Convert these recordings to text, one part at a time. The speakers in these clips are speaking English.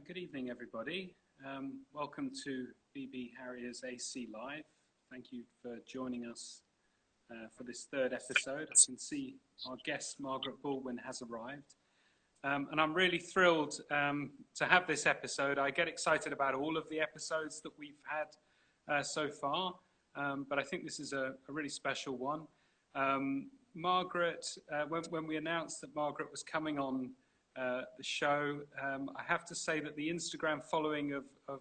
Good evening, everybody. Welcome to BB Harriers AC Live. Thank you for joining us for this third episode. I can see our guest, Margaret Baldwin, has arrived. And I'm really thrilled to have this episode. I get excited about all of the episodes that we've had so far, but I think this is a really special one. Margaret, when we announced that Margaret was coming on the show, I have to say that the Instagram following of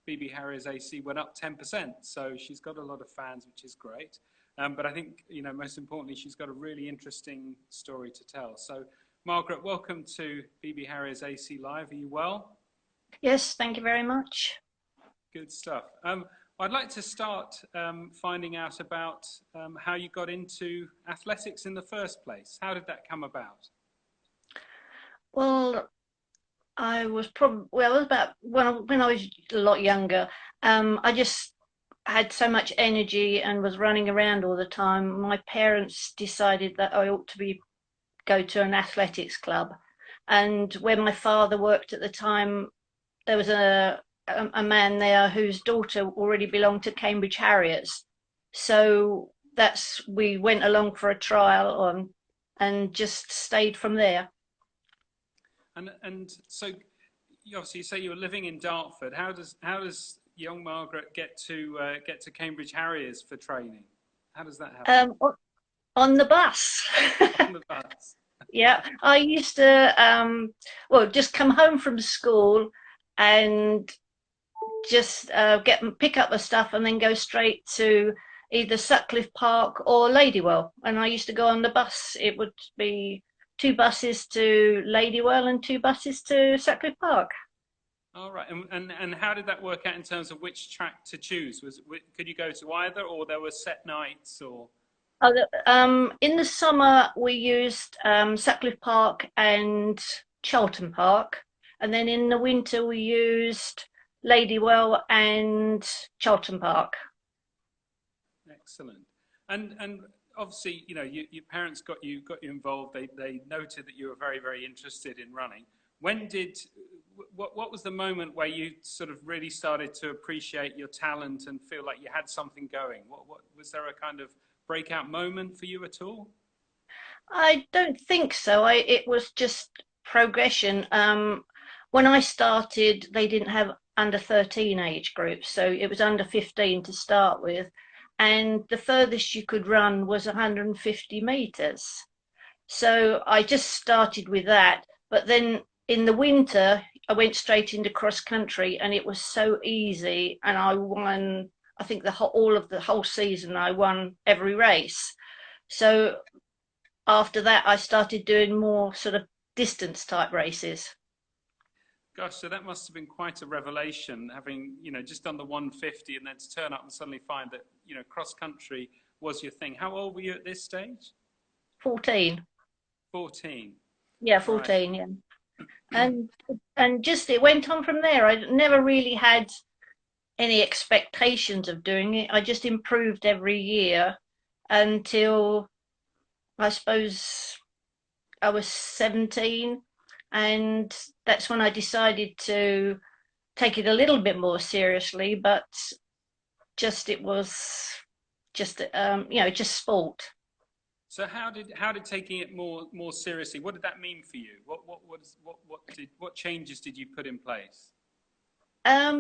BB Harriers AC went up 10%. So she's got a lot of fans, which is great. But I think, most importantly, she's got a really interesting story to tell. So Margaret, welcome to BB Harriers AC Live. Are you well? Yes, thank you very much. Good stuff. I'd like to start finding out about how you got into athletics in the first place. How did that come about? Well, I was about when I was a lot younger. I just had so much energy and was running around all the time. My parents decided that I ought to go to an athletics club, and where my father worked at the time, there was a man there whose daughter already belonged to Cambridge Harriers. So we went along for a trial and just stayed from there. And so, you obviously say you were living in Dartford. How does young Margaret get to Cambridge Harriers for training? How does that happen? On the bus. On the bus. Yeah, I used to just come home from school and just pick up the stuff and then go straight to either Sutcliffe Park or Ladywell. And I used to go on the bus. It would be 2 buses to Ladywell and 2 buses to Sutcliffe Park. All right, and how did that work out in terms of which track to choose? Could you go to either, or there were set nights, or? In the summer we used Sutcliffe Park and Charlton Park, and then in the winter we used Ladywell and Charlton Park. Excellent. And obviously, your parents got you involved. They noted that you were very, very interested in running. What was the moment where you sort of really started to appreciate your talent and feel like you had something going? What was there a kind of breakout moment for you at all? I don't think so. It was just progression. When I started, they didn't have under 13 age groups, so it was under 15 to start with. And the furthest you could run was 150 meters. So I just started with that. But then in the winter, I went straight into cross country, and it was so easy. And I won, I think the whole season, I won every race. So after that, I started doing more sort of distance type races. Gosh, so that must have been quite a revelation, having, just done the 150 and then to turn up and suddenly find that, cross country was your thing. How old were you at this stage? 14. 14. Yeah, 14, right. Yeah. And just it went on from there. I never really had any expectations of doing it. I just improved every year until I suppose I was 17. And that's when I decided to take it a little bit more seriously, but it was just sport. So how did taking it more seriously? What did that mean for you? What changes did you put in place? Yeah,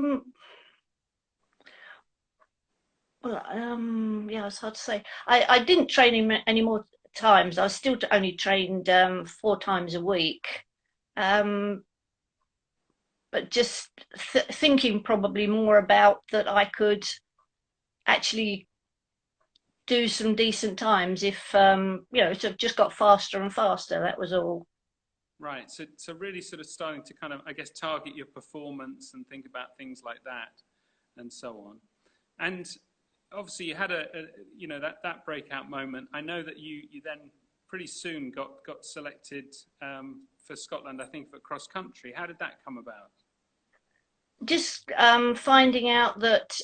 it's hard to say. I didn't train any more times. I was still only trained 4 times a week. But just thinking probably more about that I could actually do some decent times if sort of just got faster and faster. That was all. Right. So really sort of starting to kind of, I guess, target your performance and think about things like that and so on. And obviously you had that breakout moment. I know that you then pretty soon got selected for Scotland, I think, for cross country. How did that come about? Just finding out that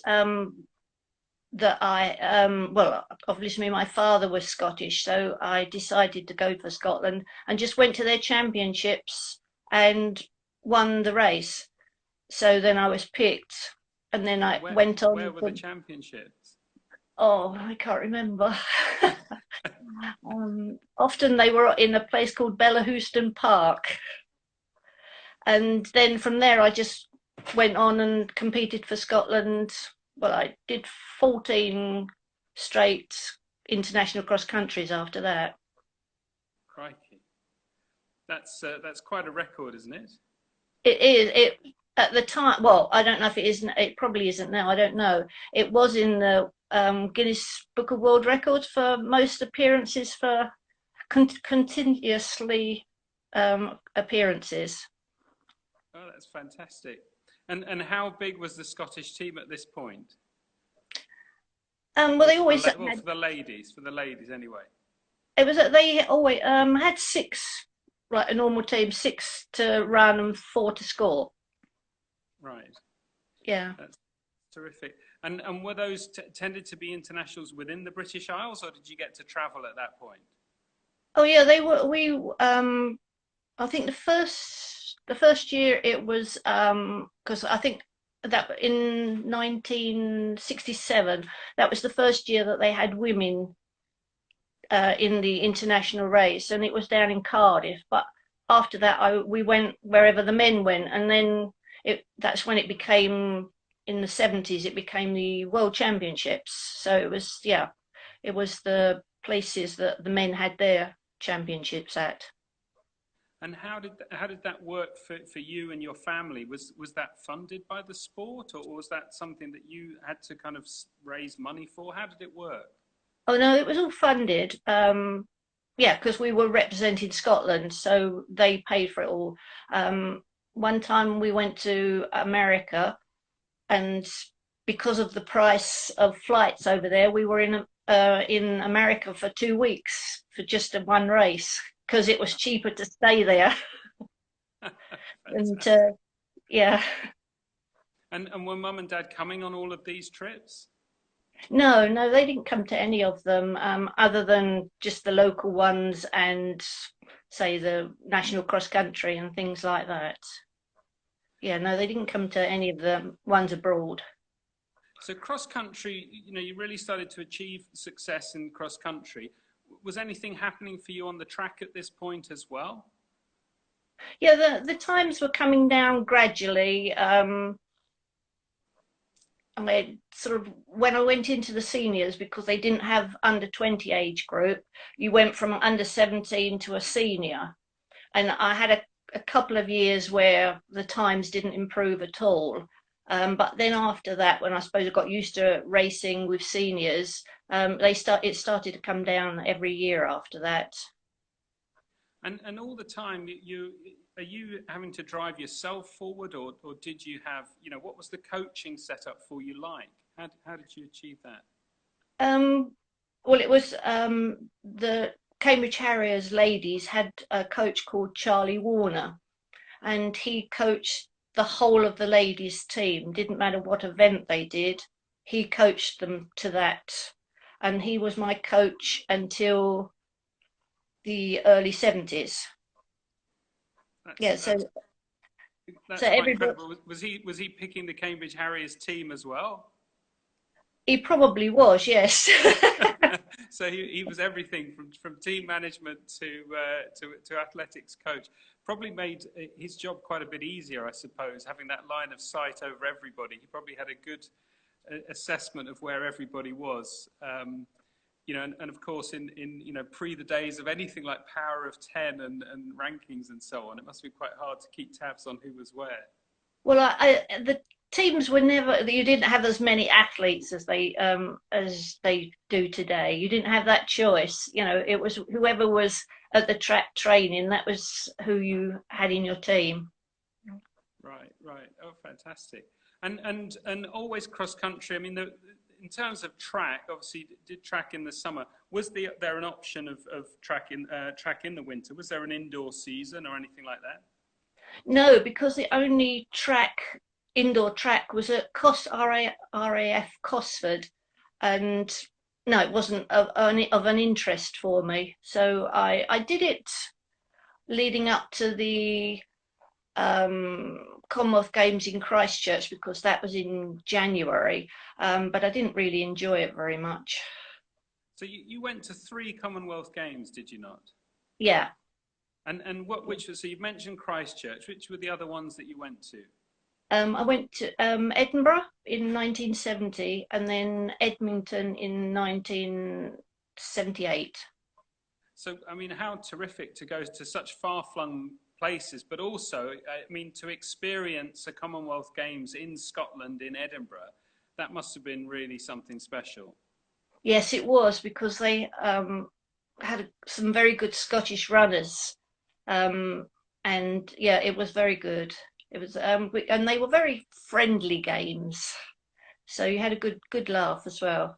obviously my father was Scottish, so I decided to go for Scotland and just went to their championships and won the race. So then I was picked, and then I went Where on were the to, championships? oh, I can't remember. Often they were in a place called Bellahouston Park. And then from there, I just went on and competed for Scotland. Well, I did 14 straight international cross countries after that. Crikey, that's quite a record, isn't it? It is, it at the time, well, I don't know if it isn't, it probably isn't now, I don't know. It was in the Guinness Book of World Records for most appearances for continuously appearances. Oh, that's fantastic. And how big was the Scottish team at this point? Well, they For the always had, for the ladies anyway. it was that they always had six, like a normal team, six to run and four to score. Right, Yeah. that's terrific. And were those tended to be internationals within the British Isles, or did you get to travel at that point? Oh yeah, they were. We I think the first year it was because I think that in 1967 that was the first year that they had women in the international race, and it was down in Cardiff. But after that, we went wherever the men went, and then that's when it became in the 70s. It became the World Championships. So it was, yeah, it was the places that the men had their championships at. And how did that work for you and your family? Was that funded by the sport, or was that something that you had to kind of raise money for? How did it work? Oh no, it was all funded. Yeah, because we were representing Scotland, so they paid for it all. One time we went to America, and because of the price of flights over there, we were in America for 2 weeks for just a one race because it was cheaper to stay there. And Fantastic. yeah, And were mum and dad coming on all of these trips? no, no, they didn't come to any of them, other than just the local ones and say the national cross country and things like that. Yeah, no, they didn't come to any of the ones abroad. So cross country, you really started to achieve success in cross country. Was anything happening for you on the track at this point as well? Yeah, the times were coming down gradually. I sort of when I went into the seniors because they didn't have under 20 age group, you went from under 17 to a senior, and I had a couple of years where the times didn't improve at all. But then after that, when I suppose I got used to racing with seniors, it started to come down every year after that. And all the time, are you having to drive yourself forward, or did you have, what was the coaching setup for you like? How did you achieve that? Um, well, it was the Cambridge Harriers ladies had a coach called Charlie Warner, and he coached the whole of the ladies' team. Didn't matter what event they did, he coached them to that, and he was my coach until the early 70s. That's Yeah, so that's so that's quite everybody, incredible. Was he picking the Cambridge Harriers team as well? he probably was, yes. So he was everything from team management to athletics coach. Probably made his job quite a bit easier, I suppose, having that line of sight over everybody. He probably had a good assessment of where everybody was. And of course, in pre the days of anything like Power of 10 and rankings and so on, it must be quite hard to keep tabs on who was where. Well, the teams were never. You didn't have as many athletes as they do today. You didn't have that choice. It was whoever was at the track training. That was who you had in your team. Right, right. Oh, fantastic. And always cross country. I mean, in terms of track, obviously did track in the summer. Was there an option of track in the winter? Was there an indoor season or anything like that? No, because the only indoor track was at RAF Cosford, and no, it wasn't of an interest for me. So I did it leading up to the Commonwealth Games in Christchurch because that was in January, but I didn't really enjoy it very much. So you went to 3 Commonwealth Games, did you not? Yeah. And which so you mentioned Christchurch. Which were the other ones that you went to? I went to Edinburgh in 1970 and then Edmonton in 1978. So, I mean, how terrific to go to such far-flung places, but also, I mean, to experience a Commonwealth Games in Scotland, in Edinburgh, that must have been really something special. Yes, it was because they had some very good Scottish runners, um, and yeah, it was very good. It was, and they were very friendly games, so you had a good laugh as well.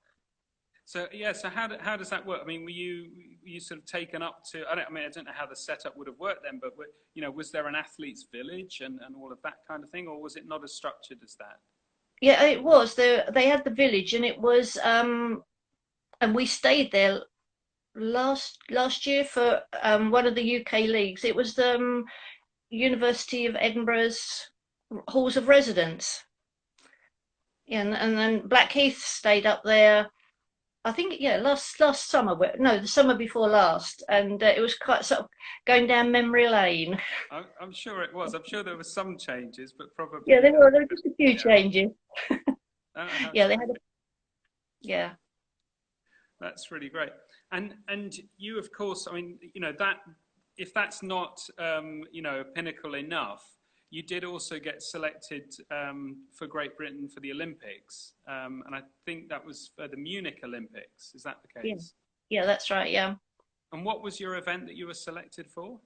So, yeah, so how does that work? I mean, were you sort of taken up to, I mean, I don't know how the setup would have worked then, but, you know, was there an athlete's village and all of that kind of thing, or was it not as structured as that? Yeah, it was. They had the village, and it was, and we stayed there last year for one of the UK leagues. It was the University of Edinburgh's halls of residence. Yeah, and then Blackheath stayed up there. I think yeah, last summer. No, the summer before last, and it was quite sort of going down memory lane. I'm sure it was. I'm sure there were some changes, but Yeah, probably, there were just a few yeah. changes. How Yeah, they had a, terrific. yeah. That's really great. And you, of course, I mean, you know, that if that's not, you know, a pinnacle enough, you did also get selected for Great Britain for the Olympics. And I think that was for the Munich Olympics. Is that the Yeah, case? yeah, that's right. Yeah, And what was your event that you were selected for?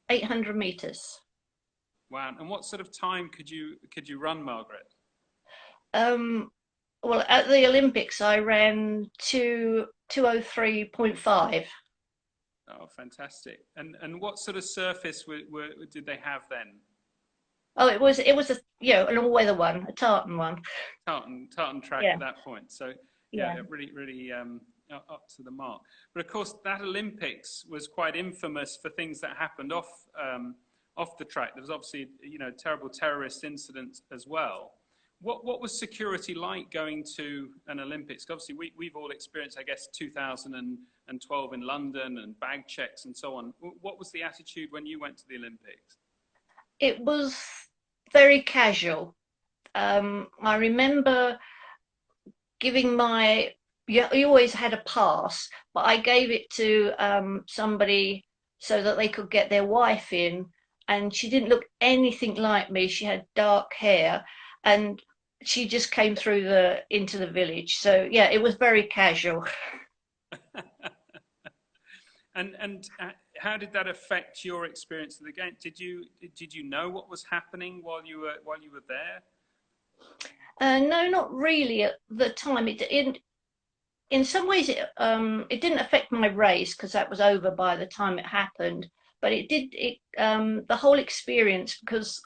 800 meters. Wow. And what sort of time could you run, Margaret? Um, well, at the Olympics, I ran 2:03.5. Oh, fantastic. And what sort of surface did they have then? Oh, it was a an all weather one, a tartan one. Tartan track Yeah, at that point. So yeah, yeah. really, really up to the mark. But of course, that Olympics was quite infamous for things that happened off the track. There was obviously terrible terrorist incidents as well. What was security like going to an Olympics? Obviously, we've all experienced, I guess, 2012 in London and bag checks and so on. What was the attitude when you went to the Olympics? It was very casual. I remember giving my you always had a pass, but I gave it to somebody so that they could get their wife in, and she didn't look anything like me. She had dark hair, and she just came through the into the village. So yeah, it was very casual. And how did that affect your experience of the game? Did you know what was happening while you were there? No, not really at the time. In some ways it didn't affect my race because that was over by the time it happened, but the whole experience because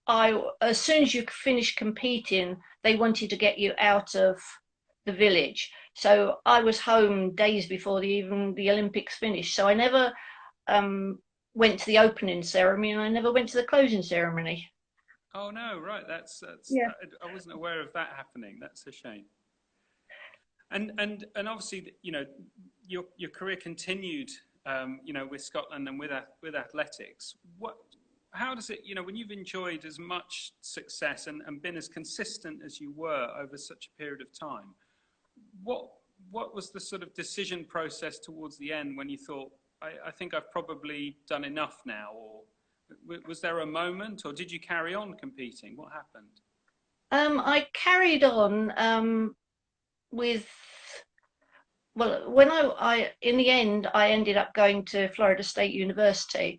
I as soon as you finish competing they wanted to get you out of the village, so I was home days before even the Olympics finished, so I never um, went to the opening ceremony and I never went to the closing ceremony. Oh no, right. That's Yeah. I wasn't aware of that happening. That's a shame. And obviously, your career continued, with Scotland and with athletics. How does it, when you've enjoyed as much success and been as consistent as you were over such a period of time, what what was the sort of decision process towards the end when you thought, I think I've probably done enough now, or was there a moment, or did you carry on competing? What happened? I carried on with well, when I in the end I ended up going to Florida State University,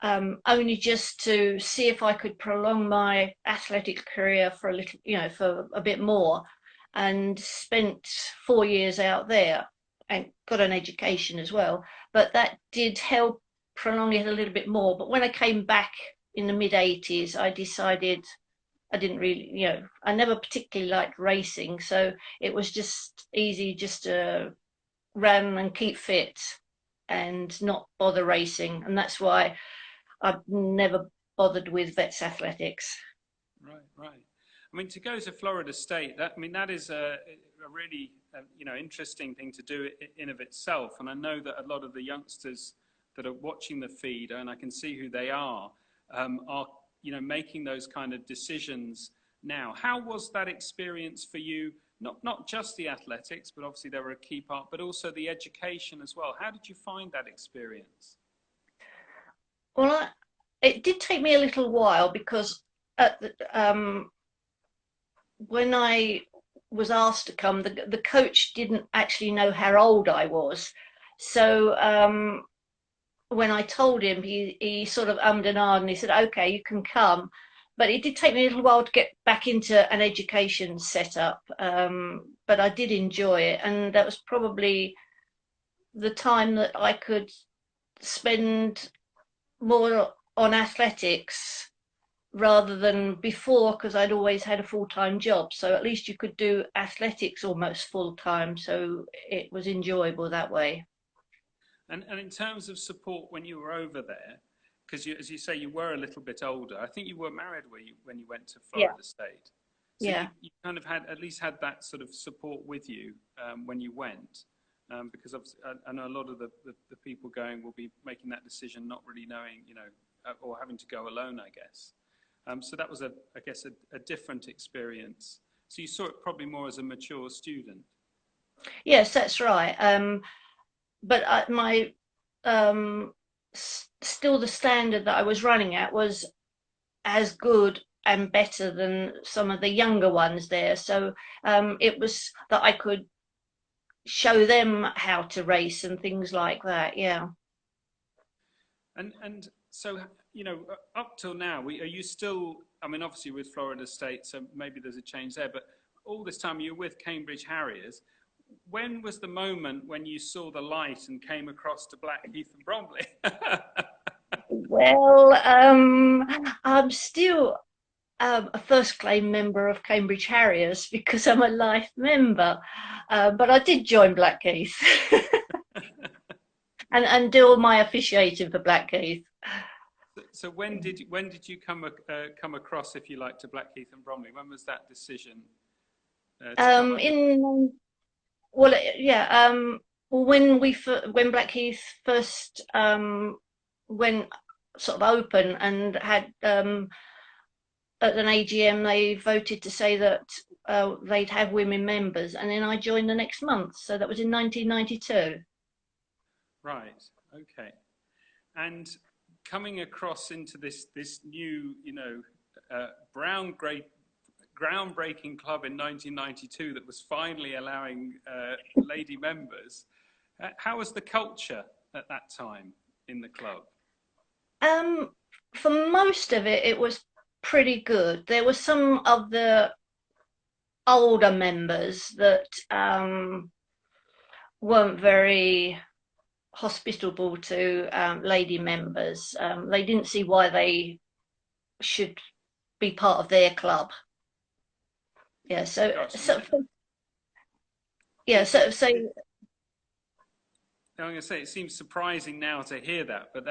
only just to see if I could prolong my athletic career for a little, for a bit more, and spent 4 years out there and got an education as well. But that did help prolong it a little bit more. But when I came back in the mid 80s, I decided I didn't really, I never particularly liked racing, so it was just easy just to run and keep fit and not bother racing. And that's why I've never bothered with vets athletics. Right, right. I mean, to go to Florida State, that is a really, interesting thing to do in of itself. And I know that a lot of the youngsters that are watching the feed, and I can see who they are, making those kind of decisions now. How was that experience for you? Not just the athletics, but obviously they were a key part, but also the education as well. How did you find that experience? Well, it did take me a little while because at when I was asked to come, the coach didn't actually know how old I was. So when I told him, he sort of ummed and ahed and he said, okay, you can come. But it did take me a little while to get back into an education setup. But I did enjoy it. And that was probably the time that I could spend more on athletics rather than before, because I'd always had a full-time job. So at least you could do athletics almost full-time. So it was enjoyable that way. And in terms of support when you were over there, because as you say, you were a little bit older. I think you were married when you went to Yeah, Florida State. So yeah. you kind of had at least had that sort of support with you when you went. Because I know a lot of the people going will be making that decision, not really knowing, or having to go alone, I guess. So that was, I guess, a different experience. So you saw it probably more as a mature student. Yes, that's right. But my still the standard that I was running at was as good and better than some of the younger ones there. So it was that I could show them how to race and things like that. Yeah. And so, up till now, are you still, I mean, obviously with Florida State, so maybe there's a change there, but all this time you're with Cambridge Harriers. When was the moment when you saw the light and came across to Blackheath and Bromley? Well, I'm still a first claim member of Cambridge Harriers because I'm a life member. But I did join Blackheath and do all my officiating for Blackheath. So when did you come across, if you like, to Blackheath and Bromley? When was that decision to come over? In well, yeah. Well, when Blackheath first went sort of open and had at an AGM, they voted to say that they'd have women members, and then I joined the next month. So that was in 1992. Right. Okay. And coming across into this new, brown great groundbreaking club in 1992 that was finally allowing lady members. How was the culture at that time in the club? Um, for most of it, it was pretty good. There were some of the older members that weren't very hospitable to lady members. They didn't see why they should be part of their club. Yeah, so Gosh, so yeah, it, so so I'm going to say it seems surprising now to hear that, but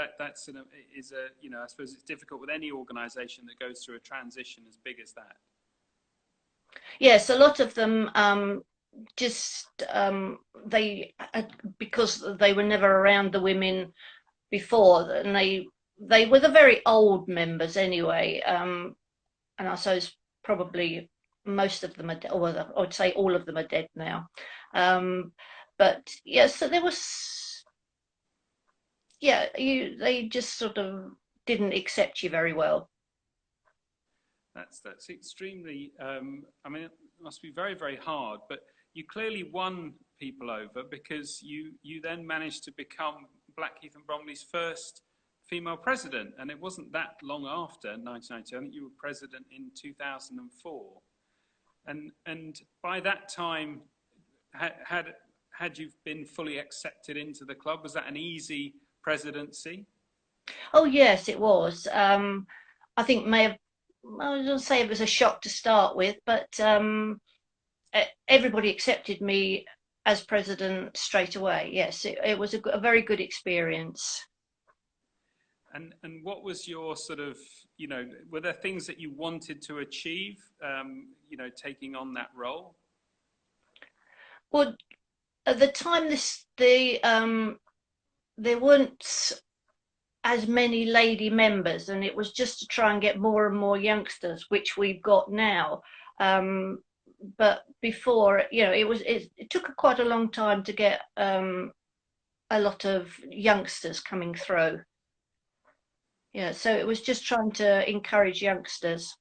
is a I suppose it's difficult with any organisation that goes through a transition as big as that. yes, a lot of them just they because they were never around the women before, and they were the very old members anyway. And I suppose probably most of them are, or I'd say all of them are dead now. Um, but yeah, so there was, yeah, they just sort of didn't accept you very well. That's extremely. I mean, it must be very very hard. But you clearly won people over because you then managed to become Blackheath and Bromley's first female president, and it wasn't that long after 1992. I think you were president in 2004, and by that time, had you been fully accepted into the club? Was that an easy presidency? Oh yes, it was. I think may have. I don't say it was a shock to start with, but everybody accepted me as president straight away. Yes, it was a very good experience. And what was your sort of, were there things that you wanted to achieve, taking on that role? Well, at the time, there weren't as many lady members, and it was just to try and get more and more youngsters, which we've got now. But before, it took quite a long time to get a lot of youngsters coming through. Yeah, so it was just trying to encourage youngsters.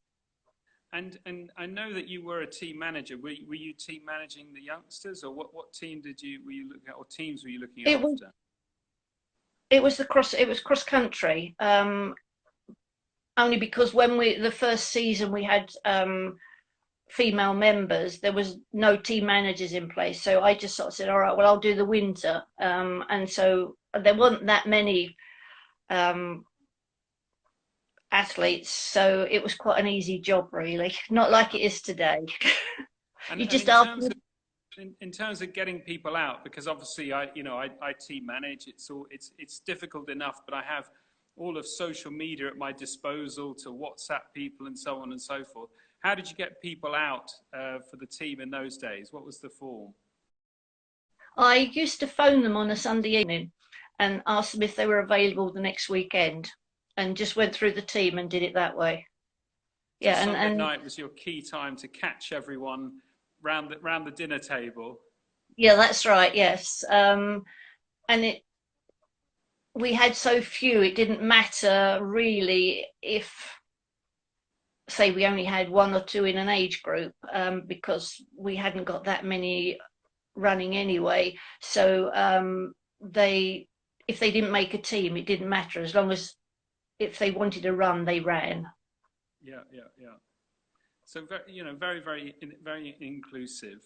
And I know that you were a team manager. Were you team managing the youngsters, or what team were you looking at, or teams were you looking It was after? it was cross country. Only because when the first season we had female members, there was no team managers in place. So I just sort of said, all right, well, I'll do the winter. And so there weren't that many um, athletes, so it was quite an easy job, really. Not like it is today. You And just ask them. in terms of getting people out, because obviously I team manage. It's difficult enough, but I have all of social media at my disposal to WhatsApp people and so on and so forth. How did you get people out for the team in those days? What was the form? I used to phone them on a Sunday evening and ask them if they were available the next weekend, and just went through the team and did it that way. So Yeah, Sunday and night was your key time to catch everyone round the dinner table. yeah, that's right. Yes, and we had so few, it didn't matter really if, say, we only had one or two in an age group, because we hadn't got that many running anyway. So they, if they didn't make a team, it didn't matter, as long as if they wanted to run, they ran. Yeah, yeah, yeah. So very, very inclusive.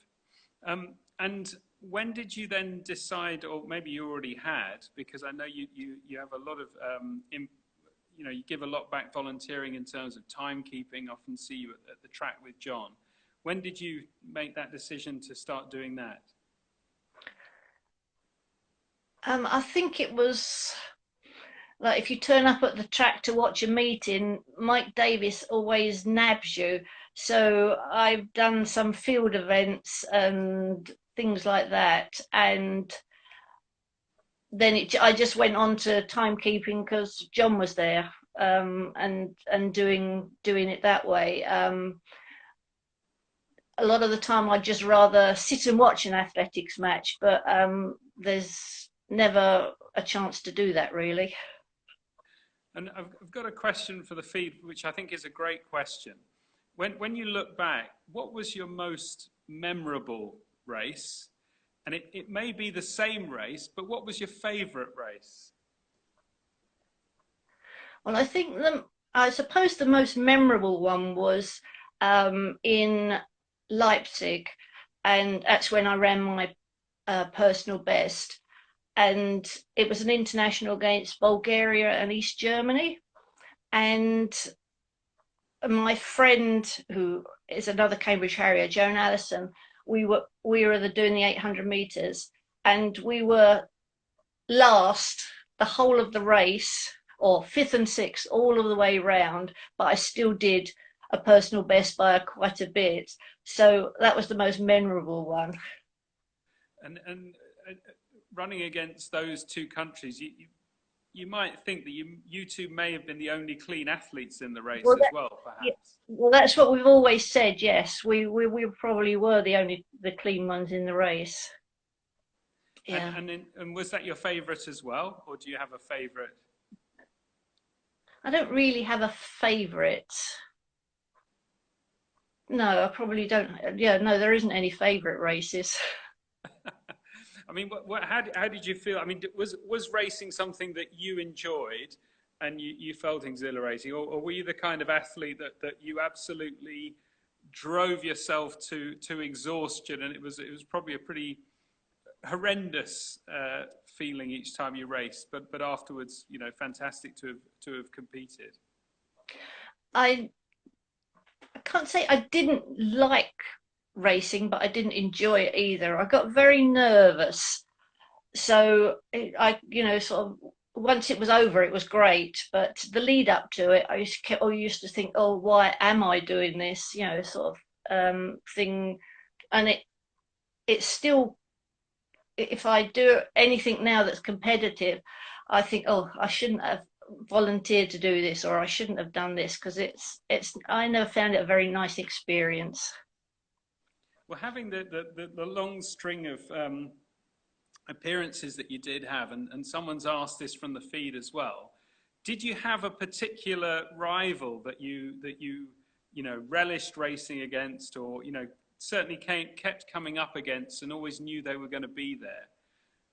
And when did you then decide, or maybe you already had, because I know you have a lot of, you give a lot back volunteering in terms of timekeeping. Often see you at the track with John. When did you make that decision to start doing that? I think it was like, if you turn up at the track to watch a meeting, Mike Davis always nabs you. So I've done some field events and things like that, and then I just went on to timekeeping because John was there, and doing it that way. A lot of the time, I'd just rather sit and watch an athletics match, but there's never a chance to do that, really. And I've got a question for the feed, which I think is a great question. When you look back, what was your most memorable race? And it may be the same race, but what was your favourite race? Well, I suppose the most memorable one was in Leipzig, and that's when I ran my personal best. And it was an international against Bulgaria and East Germany. And my friend, who is another Cambridge Harrier, Joan Allison, we were doing the 800 meters, and we were last the whole of the race, or fifth and sixth all of the way round, but I still did a personal best by quite a bit. So that was the most memorable one. And running against those two countries, you might think that you two may have been the only clean athletes in the race Well, as well, yeah, perhaps. well, that's what we've always said. Yes, we probably were the clean ones in the race. Yeah. And was that your favourite as well, or do you have a favourite? I don't really have a favourite. No, I probably don't. Yeah, no, there isn't any favourite races. I mean, how did you feel? I mean, was racing something that you enjoyed and you felt exhilarating, or were you the kind of athlete that you absolutely drove yourself to exhaustion, and it was probably a pretty horrendous feeling each time you raced, but afterwards, fantastic to have competed. I can't say I didn't like racing, but I didn't enjoy it either. I got very nervous, so I, sort of once it was over, it was great, but the lead up to it, I used to think, oh, why am I doing this? You know, sort of thing. And it's still, if I do anything now that's competitive, I think, oh, I shouldn't have volunteered to do this, or I shouldn't have done this, because I never found it a very nice experience. Well, having the long string of appearances that you did have, and someone's asked this from the feed as well. Did you have a particular rival that you know relished racing against, or certainly kept coming up against, and always knew they were going to be there?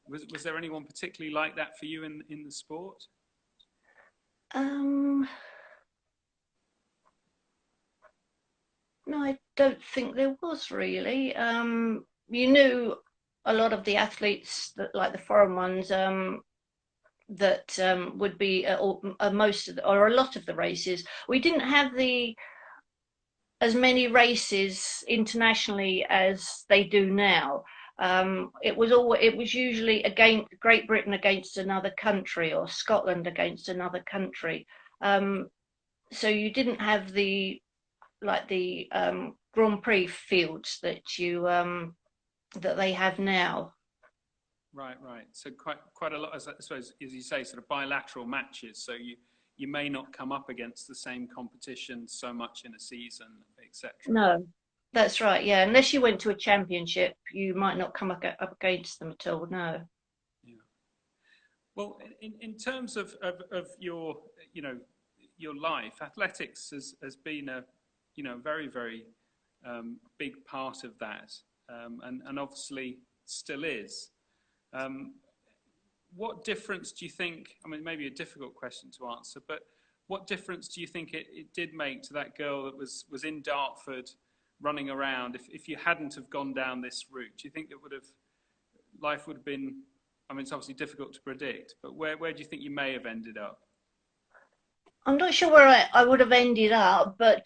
Was there anyone particularly like that for you in the sport? Um, no, I don't think there was really. You knew a lot of the athletes that, like the foreign ones, that would be most of or a lot of the races. We didn't have the as many races internationally as they do now. It was usually against Great Britain against another country, or Scotland against another country. Um, so you didn't have the Grand Prix fields that they have now. Right, right. So quite a lot, I suppose, as you say, sort of bilateral matches. So you may not come up against the same competition so much in a season, etc. No, that's right. Yeah, unless you went to a championship, you might not come up against them at all. No. Yeah. Well, in terms of your your life, athletics has been a very very big part of that, and obviously still is. Um, what difference do you think, I mean, maybe a difficult question to answer, but what difference do you think it did make to that girl that was in Dartford running around if you hadn't have gone down this route? Do you think that life would have been, I mean, it's obviously difficult to predict, but where do you think you may have ended up? I'm not sure where I would have ended up, but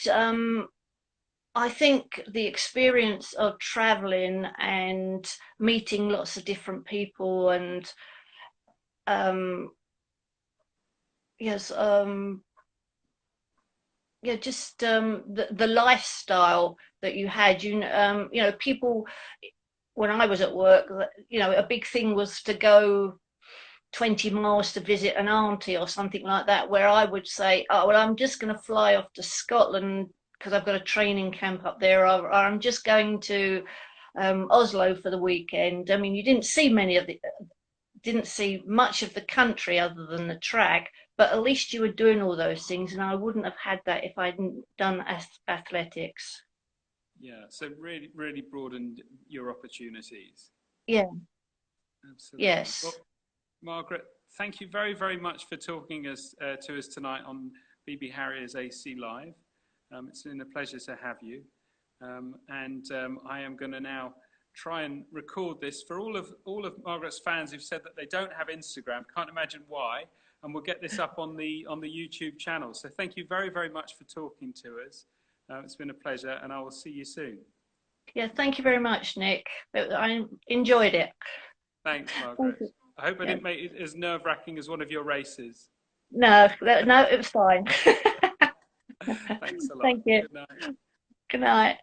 I think the experience of traveling and meeting lots of different people, and um, yes, yeah, just the lifestyle that you had. People, when I was at work, a big thing was to go 20 miles to visit an auntie or something like that, where I would say, oh, well, I'm just going to fly off to Scotland because I've got a training camp up there, or I'm just going to Oslo for the weekend. I mean, you didn't see much of the country other than the track, but at least you were doing all those things, and I wouldn't have had that if I hadn't done athletics. Yeah, so really, really broadened your opportunities. Yeah, Absolutely. Well, yes. Margaret, thank you very, very much for talking to us tonight on BB Harriers AC Live. It's been a pleasure to have you. I am going to now try and record this for all of Margaret's fans who've said that they don't have Instagram. Can't imagine why. And we'll get this up on the YouTube channel. So thank you very, very much for talking to us. It's been a pleasure, and I will see you soon. Yeah, thank you very much, Nick. I enjoyed it. Thanks, Thank Margaret. you. I hope I Yeah. didn't make it as nerve-wracking as one of your races. No, no, it was fine. Thanks a lot. Thank you. Good night. Good night.